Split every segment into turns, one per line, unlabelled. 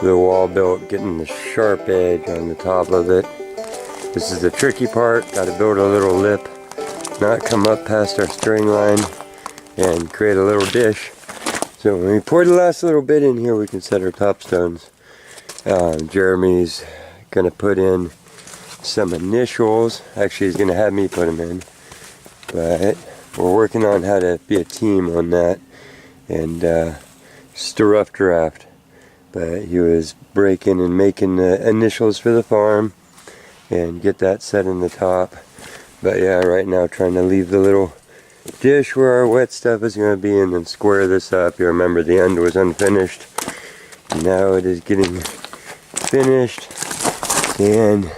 the wall built, getting the sharp edge on the top of it. This is the tricky part. Got to build a little lip, not come up past our string line, and create a little dish. So when we pour the last little bit in here, we can set our top stones. Jeremy's gonna put in some initials. Actually, he's gonna have me put them in, but we're working on how to be a team on that. And just a rough draft, but he was breaking and making the initials for the farm and get that set in the top. But yeah, right now trying to leave the little dish where our wet stuff is going to be, and then square this up. You remember the end was unfinished. Now it is getting finished, and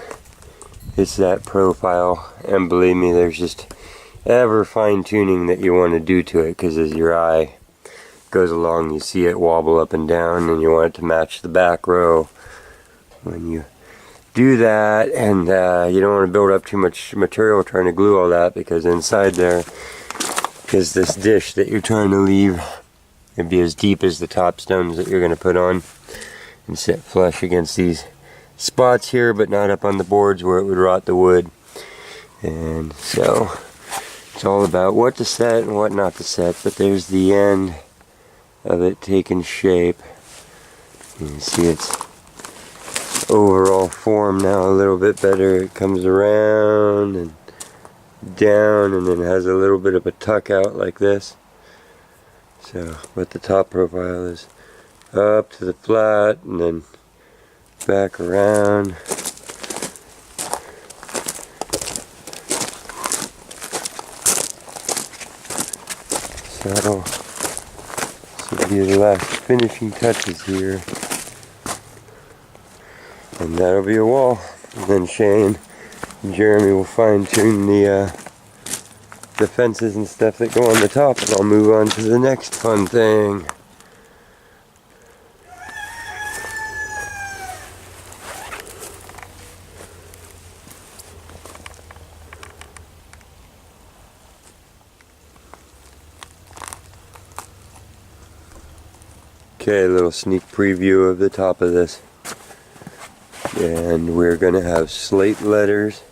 it's that profile. And believe me, there's just ever fine-tuning that you want to do to it, because as your eye goes along, you see it wobble up and down, and you want it to match the back row. When you do that, and you don't want to build up too much material trying to glue all that, because inside there is this dish that you're trying to leave. It'd be as deep as the top stones that you're going to put on, and sit flush against these spots here, but not up on the boards where it would rot the wood. And so it's all about what to set and what not to set. But there's the end of it taking shape. You can see its overall form now a little bit better. It comes around and down, and then has a little bit of a tuck out like this. So, but the top profile is up to the flat and then back around. So that'll be the last finishing touches here, and that'll be a wall. And then Shane and Jeremy will fine-tune the fences and stuff that go on the top, and I'll move on to the next fun thing. Okay, a little sneak preview of the top of this. And we're going to have slate letters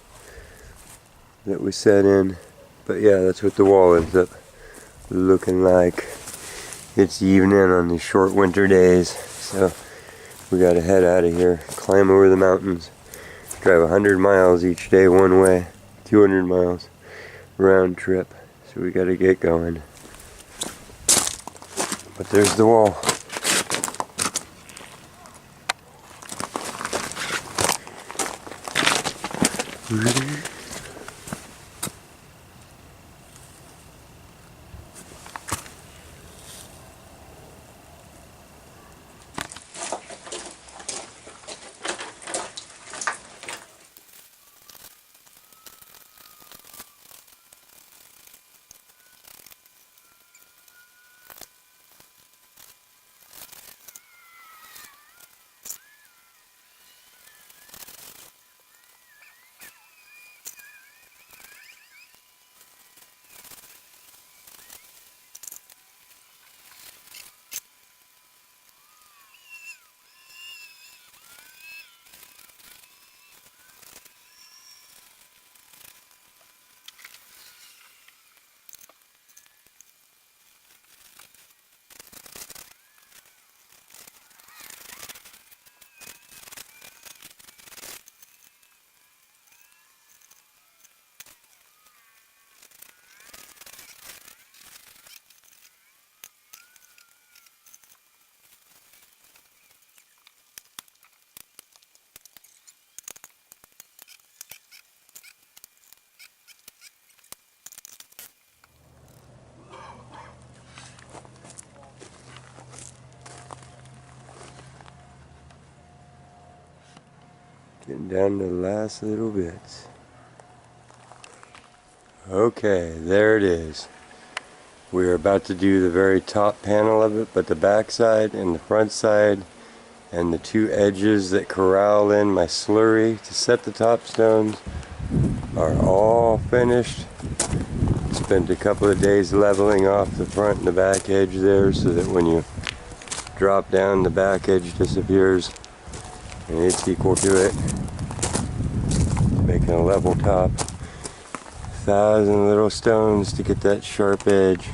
that we set in. But yeah, that's what the wall ends up looking like. It's evening on these short winter days. So we got to head out of here, climb over the mountains, drive 100 miles each day one way, 200 miles round trip. So we got to get going. But there's the wall. Getting down to the last little bits. Okay, there it is. We're about to do the very top panel of it, but the back side and the front side and the two edges that corral in my slurry to set the top stones are all finished. Spent a couple of days leveling off the front and the back edge there, so that when you drop down, the back edge disappears, and it's equal to it, making a level top. 1,000 little stones to get that sharp edge.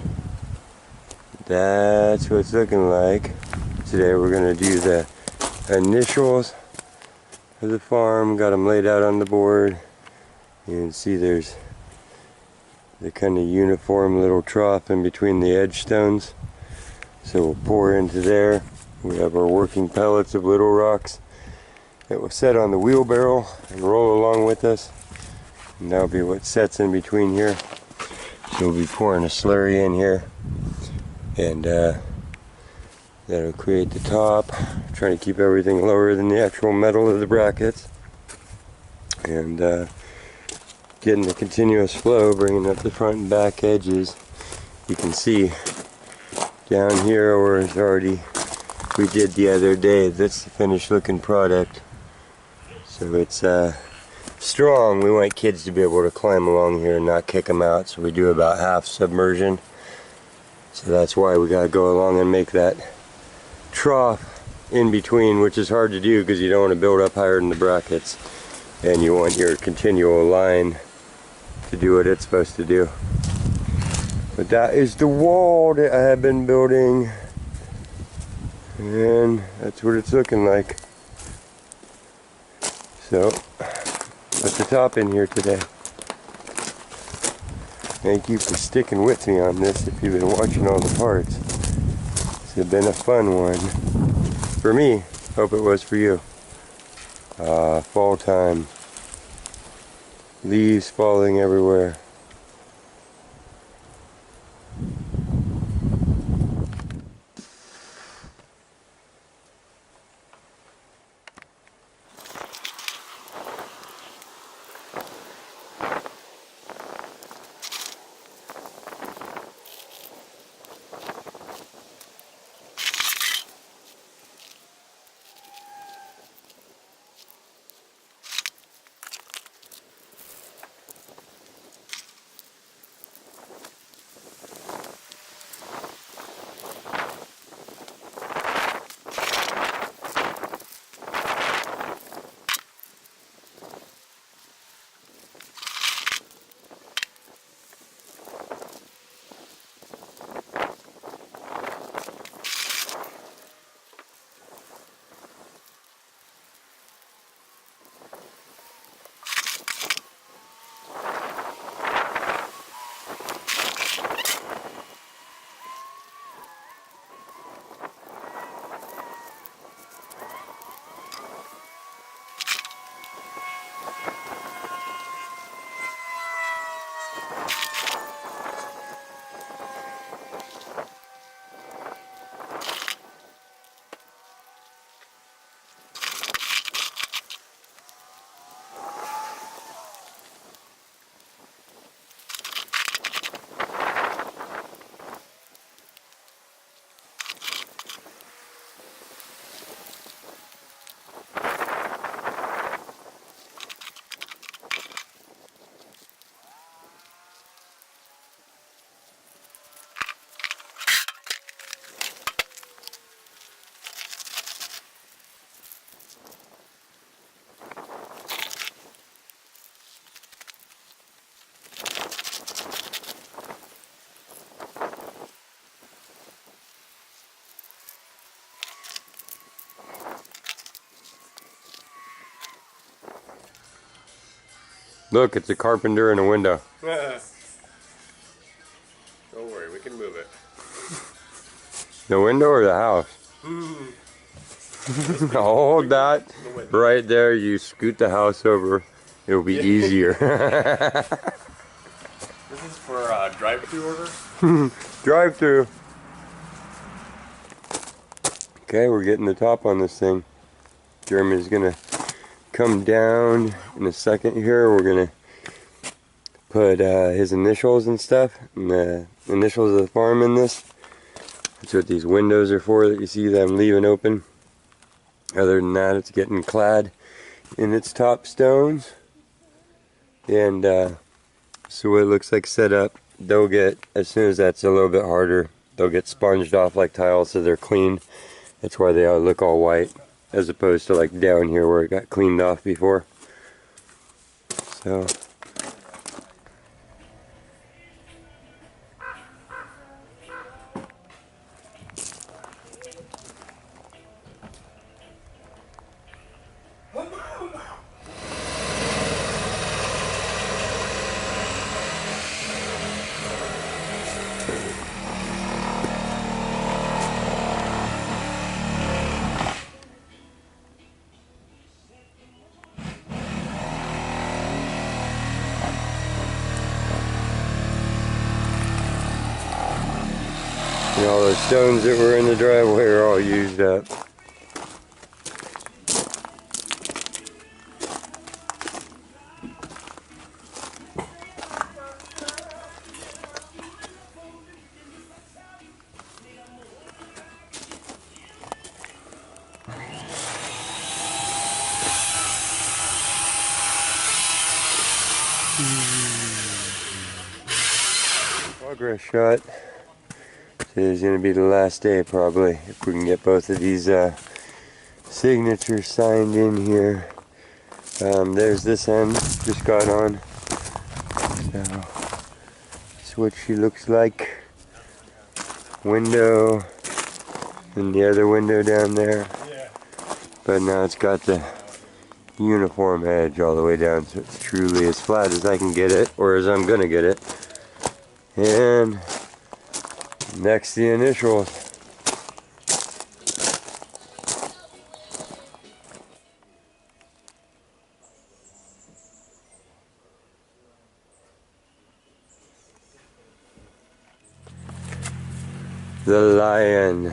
That's what it's looking like. Today we're going to do the initials of the farm. Got them laid out on the board. You can see there's the kind of uniform little trough in between the edge stones. So we'll pour into there. We have our working pellets of little rocks that will set on the wheelbarrow and roll along with us. And that'll be what sets in between here. So we'll be pouring a slurry in here, and that'll create the top. Trying to keep everything lower than the actual metal of the brackets, and getting the continuous flow, bringing up the front and back edges. You can see down here where it's already, we did the other day, that's the finished looking product. So it's strong. We want kids to be able to climb along here and not kick them out, so we do about half submersion. So that's why we got to go along and make that trough in between, which is hard to do because you don't want to build up higher than the brackets, and you want your continual line to do what it's supposed to do. But that is the wall that I have been building, and that's what it's looking like. So put the top in here today. Thank you for sticking with me on this if you've been watching all the parts. It's been a fun one. For me, hope it was for you. Fall time. Leaves falling everywhere. Look, it's a carpenter in a window.
Don't worry, we can move it.
The window or the house? Hold that right there. You scoot the house over. It'll be easier.
This is for a drive-through order?
Drive-through. Okay, we're getting the top on this thing. Jeremy's gonna come down in a second here. We're gonna put his initials and stuff, and the initials of the farm in this. That's what these windows are for, that you see them leaving open. Other than that, it's getting clad in its top stones. And so what it looks like set up, they'll get, as soon as that's a little bit harder, they'll get sponged off like tiles so they're clean. That's why they all look all white, as opposed to like down here where it got cleaned off before. So. And all those stones that were in the driveway are all used up. Progress shot. Today's going to be the last day probably, if we can get both of these signatures signed in here. There's this end, just got on. So, that's what she looks like. Window, and the other window down there. But now it's got the uniform edge all the way down, so it's truly as flat as I can get it, or as I'm going to get it. And next, the initials. The lion.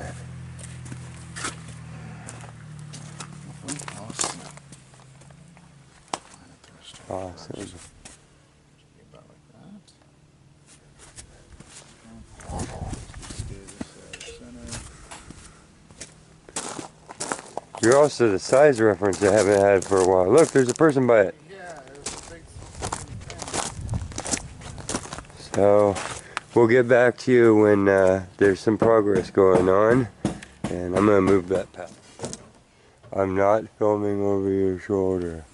Awesome. You're also the size reference I haven't had for a while. Look, there's a person by it.
Yeah, there's a big
So we'll get back to you when there's some progress going on, and I'm gonna move that path. I'm not filming over your shoulder.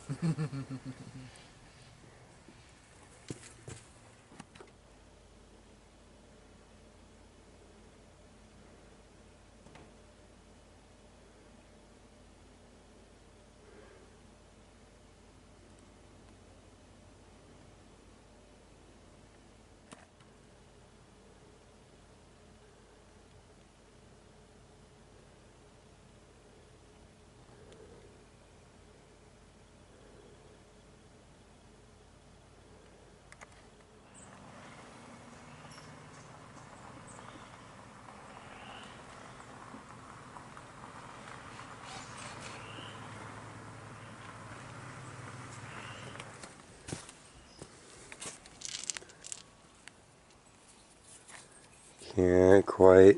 Can't quite.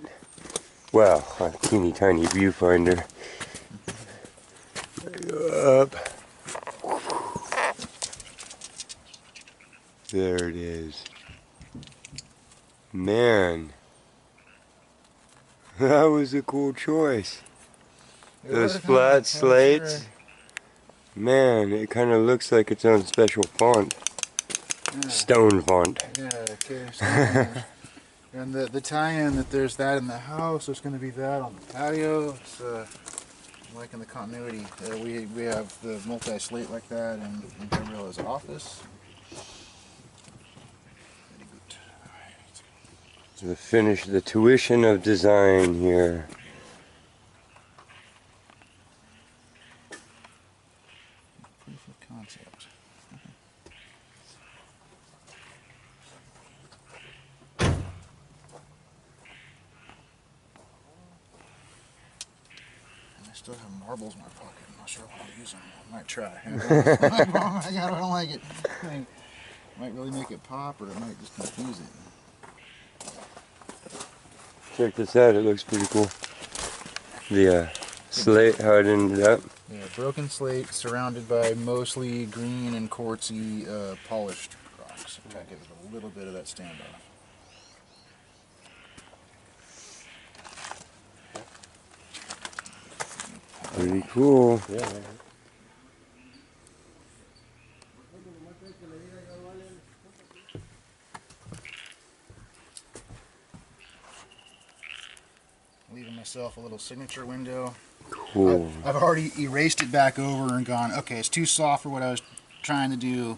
Well, a teeny tiny viewfinder. Up. There it is. Man, that was a cool choice. Those flat slates. Man, it kind of looks like its own special font.
Yeah.
Stone font.
Yeah, okay. Stone. And the tie-in that there's that in the house, there's going to be that on the patio. It's I'm liking the continuity. We have the multi-slate like that in Gabriella's office. Very good. All right.
To finish the tuition of design here.
Proof of concept. I still have marbles in my pocket. I'm not sure if I'll use them. I might try. I don't like it. It might really make it pop, or it might just confuse it.
Check this out, it looks pretty cool. The slate, how it ended up.
Yeah, broken slate surrounded by mostly green and quartzy polished rocks. Try to give it a little bit of that standoff.
Pretty cool.
Yeah.
Leaving myself a little signature window.
Cool.
I've already erased it back over and gone, okay, it's too soft for what I was trying to do.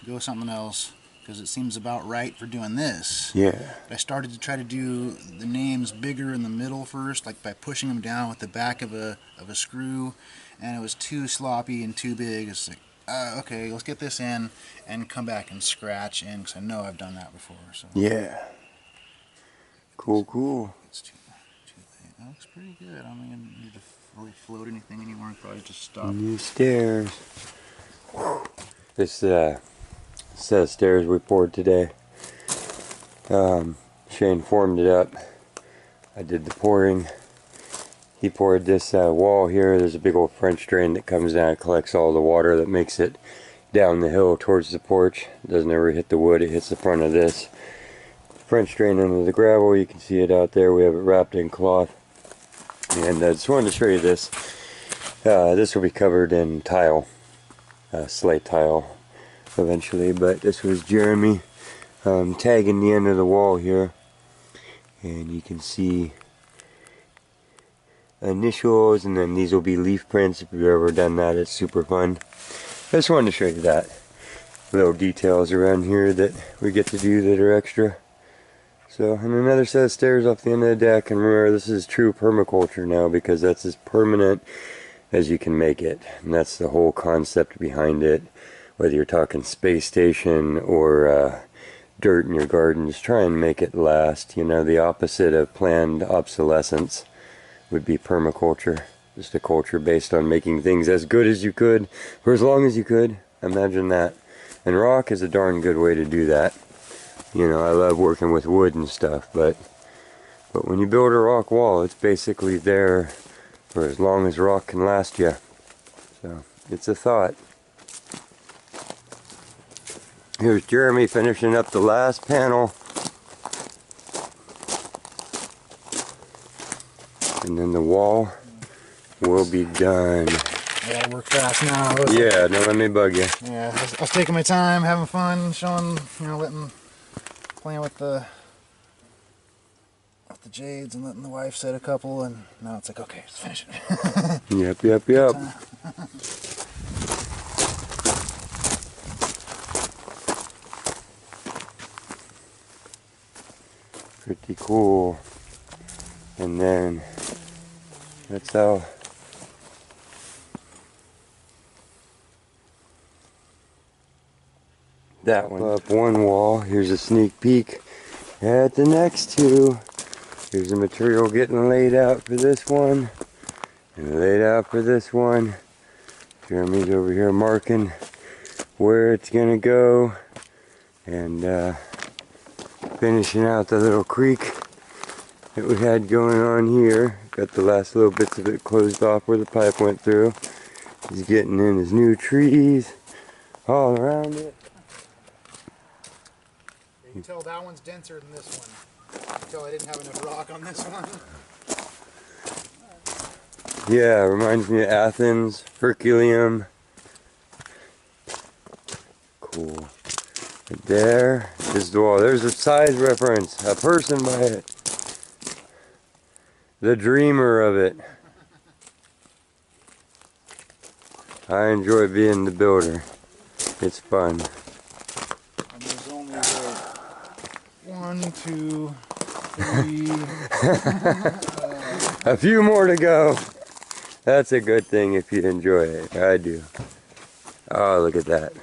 Go with something else, because it seems about right for doing this.
Yeah.
I started to try to do the names bigger in the middle first, like by pushing them down with the back of a screw, and it was too sloppy and too big. It's like, okay, let's get this in and come back and scratch in, because I know I've done that before. So
Yeah. Cool, cool.
it's too late. That looks pretty good. I don't think I need to really float anything anymore. Probably just stop.
New stairs. This set of stairs we poured today. Shane formed it up. I did the pouring. He poured this wall here. There's a big old French drain that comes down, collects all the water that makes it down the hill towards the porch. It doesn't ever hit the wood, it hits the front of this French drain under the gravel. You can see it out there. We have it wrapped in cloth. And I just wanted to show you this. This will be covered in tile, slate tile eventually, but this was Jeremy tagging the end of the wall here, and you can see initials, and then these will be leaf prints. If you've ever done that, it's super fun. I just wanted to show you that. Little details around here that we get to do that are extra. So, and another set of stairs off the end of the deck, and remember, this is true permaculture now, because that's as permanent as you can make it, and that's the whole concept behind it. Whether you're talking space station or dirt in your garden, just try and make it last. You know, the opposite of planned obsolescence would be permaculture. Just a culture based on making things as good as you could for as long as you could. Imagine that. And rock is a darn good way to do that. You know, I love working with wood and stuff, but when you build a rock wall, it's basically there for as long as rock can last you. So, it's a thought. Here's Jeremy finishing up the last panel. And then the wall will be done.
I gotta work fast now.
Yeah, don't let me bug you.
Yeah, I was taking my time, having fun, showing, you know, playing with the jades and letting the wife set a couple, and now it's like, okay, let's finish it.
Yep. Pretty cool. And then that's how that one up one wall. Here's a sneak peek at the next two. Here's the material getting laid out for this one and laid out for this one. Jeremy's over here marking where it's gonna go and finishing out the little creek that we had going on here. Got the last little bits of it closed off where the pipe went through. He's getting in his new trees all around it.
You can tell that one's denser than this one. You can tell I didn't have enough rock on this one.
Yeah, reminds me of Athens, Herculaneum. Cool. Right there is the wall. There's a size reference, a person by it. The dreamer of it. I enjoy being the builder. It's fun.
And there's only 1, 2, 3.
A few more to go. That's a good thing if you enjoy it. I do. Oh, look at that.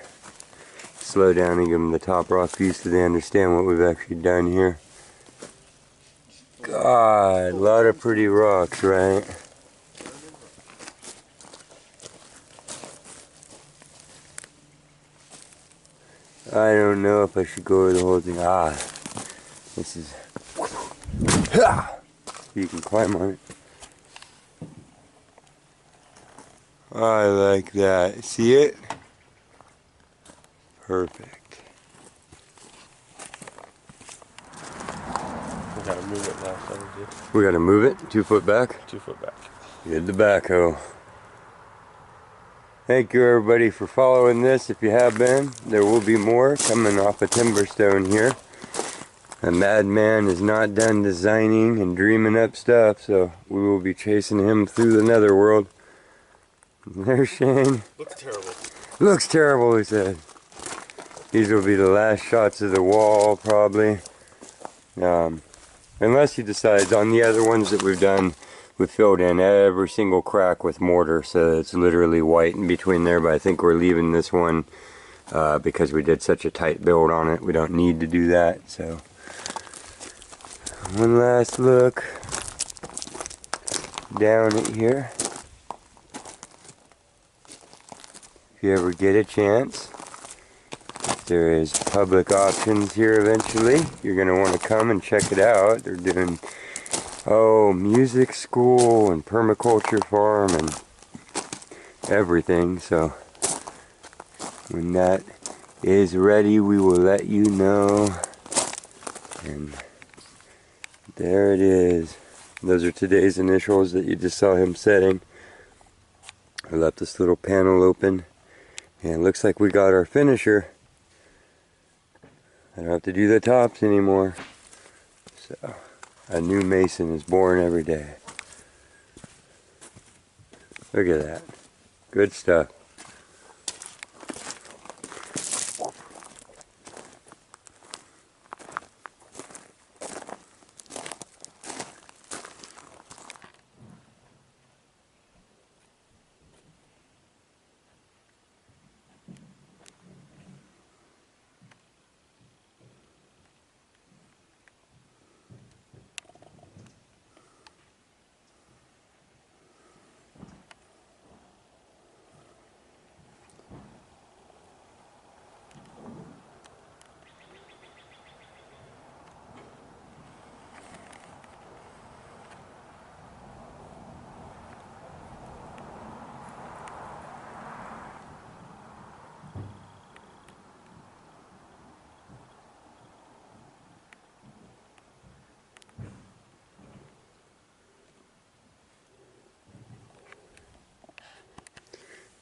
Slow down and give them the top rock view so they understand what we've actually done here. God, a lot of pretty rocks, right? I don't know if I should go over the whole thing. This is... You can climb on it. I like that. See it? Perfect.
We gotta move it now, so
We gotta move it 2 foot back.
2 foot back.
Get the backhoe. Thank you everybody for following this. If you have been, there will be more coming off of TimberStone here. A madman is not done designing and dreaming up stuff, so we will be chasing him through the netherworld. There's Shane.
Looks terrible.
Looks terrible, he said. These will be the last shots of the wall, probably. Unless he decides, on the other ones that we've done, we filled in every single crack with mortar, so it's literally white in between there, but I think we're leaving this one because we did such a tight build on it. We don't need to do that, so. One last look down at here. If you ever get a chance, there is public options here eventually. You're going to want to come and check it out. They're doing, music school and permaculture farm and everything. So when that is ready, we will let you know. And there it is. Those are today's initials that you just saw him setting. I left this little panel open. And it looks like we got our finisher. I don't have to do the tops anymore. So, a new mason is born every day. Look at that. Good stuff.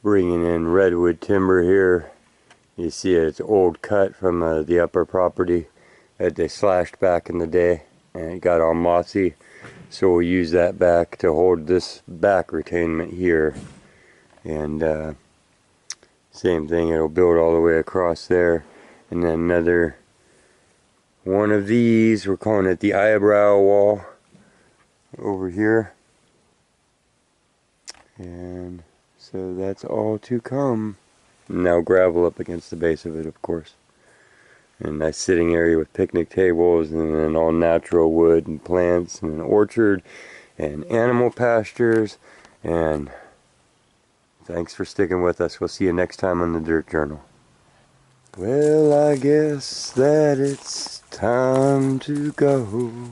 Bringing in redwood timber here. You see it's old cut from the upper property that they slashed back in the day, and it got all mossy, so we'll use that back to hold this back retainment here. And same thing, it'll build all the way across there. And then another one of these, we're calling it the eyebrow wall over here. And so that's all to come. Now gravel up against the base of it, of course. And a nice sitting area with picnic tables, and then all natural wood and plants, and an orchard, and animal pastures. And thanks for sticking with us. We'll see you next time on the Dirt Journal. Well, I guess that it's time to go.